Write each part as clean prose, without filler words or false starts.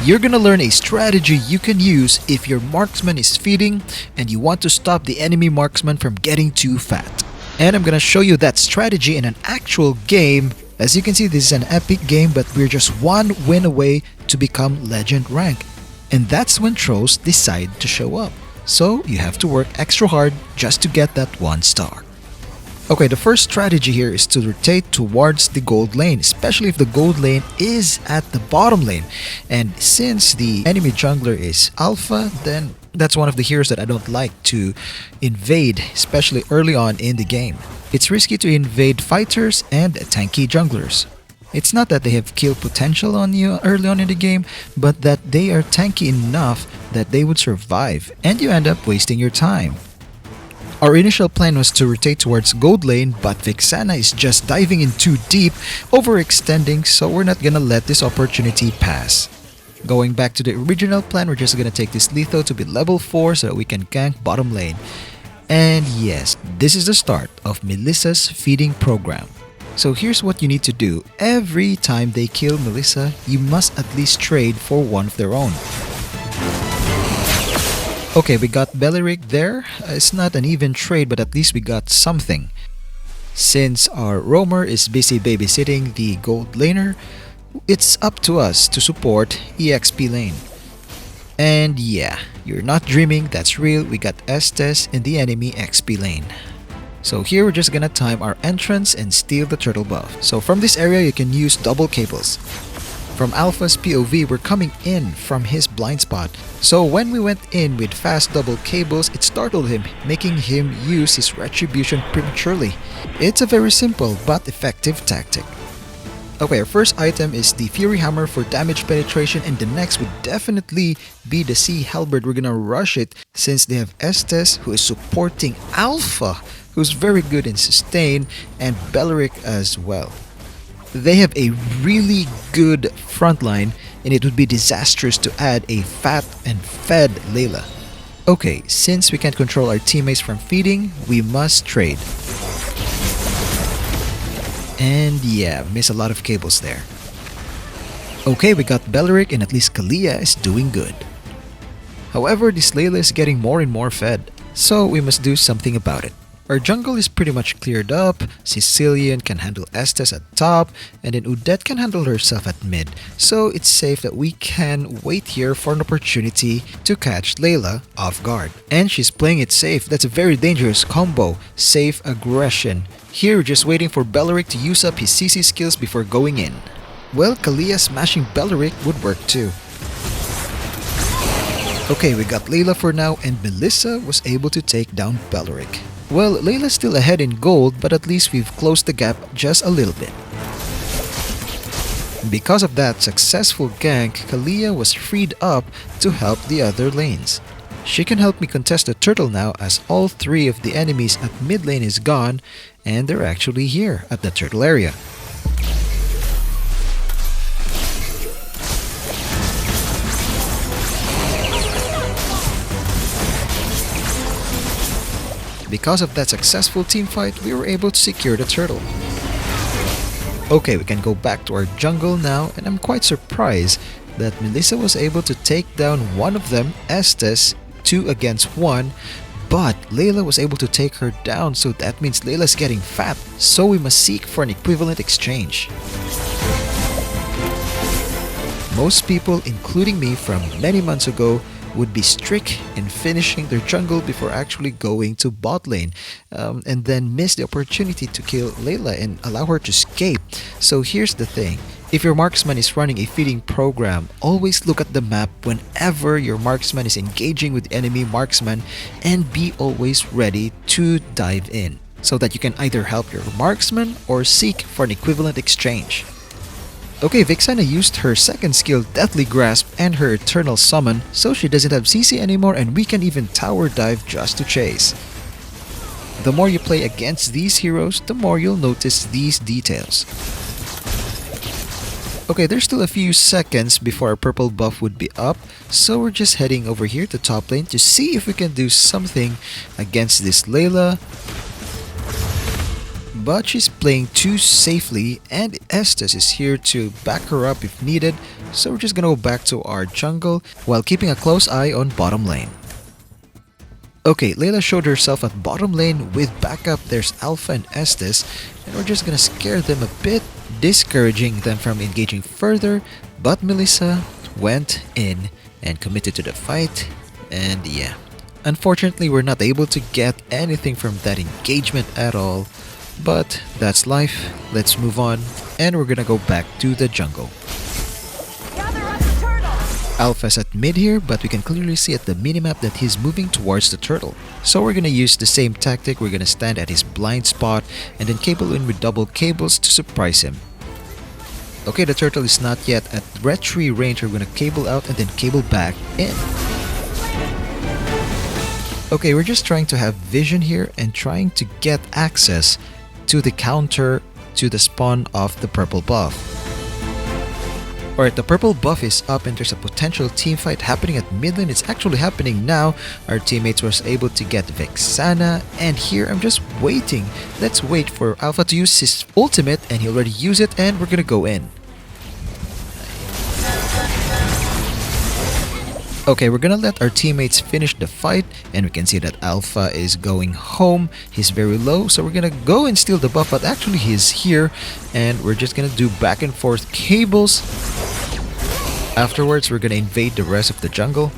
You're gonna learn a strategy you can use if your marksman is feeding and you want to stop the enemy marksman from getting too fat. And I'm gonna show you that strategy in an actual game. As you can see, this is an epic game, but we're just one win away to become legend rank. And that's when trolls decide to show up. So you have to work extra hard just to get that 1 star. Okay, the first strategy here is to rotate towards the gold lane, especially if the gold lane is at the bottom lane. And since the enemy jungler is alpha, then that's one of the heroes that I don't like to invade, especially early on in the game. It's risky to invade fighters and tanky junglers. It's not that they have kill potential on you early on in the game, but that they are tanky enough that they would survive, and you end up wasting your time. Our initial plan was to rotate towards gold lane, but Vixana is just diving in too deep, overextending, so we're not gonna let this opportunity pass. Going back to the original plan, we're just gonna take this Letho to be level 4 so that we can gank bottom lane. And yes, this is the start of Melissa's feeding program. So here's what you need to do. Every time they kill Melissa, you must at least trade for one of their own. Okay, we got Belleric there. It's not an even trade, but at least we got something. Since our roamer is busy babysitting the gold laner, it's up to us to support EXP lane. And yeah, you're not dreaming, that's real. We got Estes in the enemy XP lane. So here we're just gonna time our entrance and steal the turtle buff. So from this area you can use double cables. From Alpha's POV, we're coming in from his blind spot. So when we went in with fast double cables, it startled him, making him use his retribution prematurely. It's a very simple but effective tactic. Okay, our first item is the Fury Hammer for damage penetration, and the next would definitely be the Sea Halberd. We're gonna rush it since they have Estes, who is supporting Alpha, who's very good in sustain, and Belleric as well. They have a really good front line, and it would be disastrous to add a fat and fed Layla. Okay, since we can't control our teammates from feeding, we must trade. And yeah, miss a lot of cables there. Okay, we got Belleric, and at least Kalia is doing good. However, this Layla is getting more and more fed, so we must do something about it. Our jungle is pretty much cleared up. Sicilian can handle Estes at top, and then Udette can handle herself at mid. So it's safe that we can wait here for an opportunity to catch Layla off guard. And she's playing it safe. That's a very dangerous combo. Safe aggression. Here we're just waiting for Belleric to use up his CC skills before going in. Well, Kalia smashing Belleric would work too. Okay, we got Layla for now, and Melissa was able to take down Belleric. Well, Layla's still ahead in gold, but at least we've closed the gap just a little bit. Because of that successful gank, Kalia was freed up to help the other lanes. She can help me contest the turtle now, as all 3 of the enemies at mid lane is gone, and they're actually here at the turtle area. Because of that successful teamfight, we were able to secure the turtle. Okay, we can go back to our jungle now, and I'm quite surprised that Melissa was able to take down one of them, Estes, 2 against 1, but Layla was able to take her down, so that means Layla's getting fat, so we must seek for an equivalent exchange. Most people, including me from many months ago, would be strict in finishing their jungle before actually going to bot lane, and then miss the opportunity to kill Layla and allow her to escape. So here's the thing. If your marksman is running a feeding program, always look at the map whenever your marksman is engaging with enemy marksman, and be always ready to dive in so that you can either help your marksman or seek for an equivalent exchange. Okay, Vixana used her second skill, Deathly Grasp, and her Eternal Summon, so she doesn't have CC anymore, and we can even tower dive just to chase. The more you play against these heroes, the more you'll notice these details. Okay, there's still a few seconds before our purple buff would be up, so we're just heading over here to top lane to see if we can do something against this Layla. but she's playing too safely and Estes is here to back her up if needed, so we're just gonna go back to our jungle while keeping a close eye on bottom lane. Okay, Layla showed herself at bottom lane with backup. There's Alpha and Estes, and we're just gonna scare them a bit, discouraging them from engaging further, but Melissa went in and committed to the fight, and yeah. Unfortunately, we're not able to get anything from that engagement at all, but that's life. Let's move on, and we're gonna go back to the jungle. Alpha's at mid here, but we can clearly see at the minimap that he's moving towards the turtle. So we're gonna use the same tactic. We're gonna stand at his blind spot and then cable in with double cables to surprise him. Okay, the turtle is not yet at red tree range. We're gonna cable out and then cable back in. Okay, we're just trying to have vision here and trying to get access to the counter to the spawn of the purple buff. Alright, the purple buff is up and there's a potential team fight happening at mid lane. It's actually happening now. Our teammates was able to get Vexana, and here I'm just waiting. Let's wait for Alpha to use his ultimate, and he already used it, and we're gonna go in. Okay, we're gonna let our teammates finish the fight, and we can see that Alpha is going home. He's very low, so we're gonna go and steal the buff, but actually he's here, and we're just gonna do back and forth cables. Afterwards, we're gonna invade the rest of the jungle.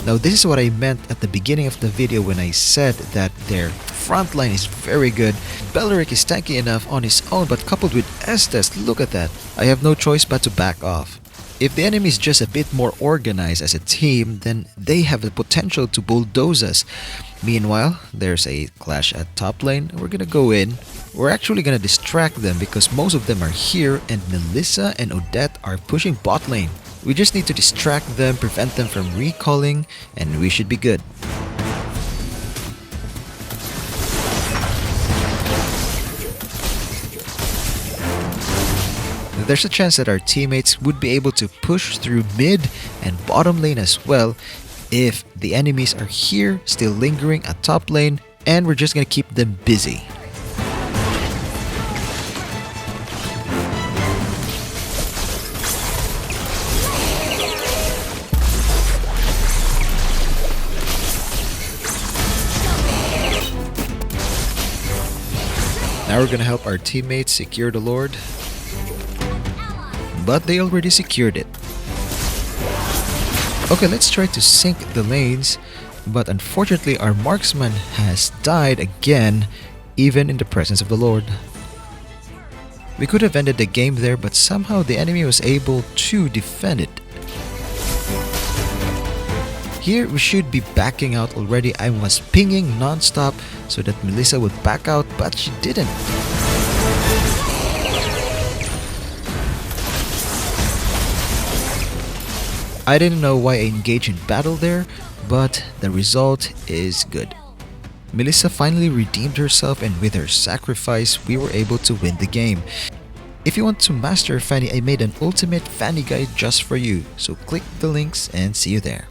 Now, this is what I meant at the beginning of the video when I said that their front line is very good. Beleric is tanky enough on his own, but coupled with Estes, look at that. I have no choice but to back off. If the enemy is just a bit more organized as a team, then they have the potential to bulldoze us. Meanwhile, there's a clash at top lane. We're gonna go in. We're actually gonna distract them because most of them are here, and Melissa and Odette are pushing bot lane. We just need to distract them, prevent them from recalling, and we should be good. There's a chance that our teammates would be able to push through mid and bottom lane as well if the enemies are here still lingering at top lane, and we're just gonna keep them busy. Now we're gonna help our teammates secure the Lord, but they already secured it. Okay, let's try to sync the lanes, but unfortunately our marksman has died again, even in the presence of the Lord. We could have ended the game there, but somehow the enemy was able to defend it. Here we should be backing out already. I was pinging non-stop so that Melissa would back out, but she didn't. I didn't know why I engaged in battle there, but the result is good. Melissa finally redeemed herself, and with her sacrifice, we were able to win the game. If you want to master Fanny, I made an ultimate Fanny guide just for you, so click the links and see you there.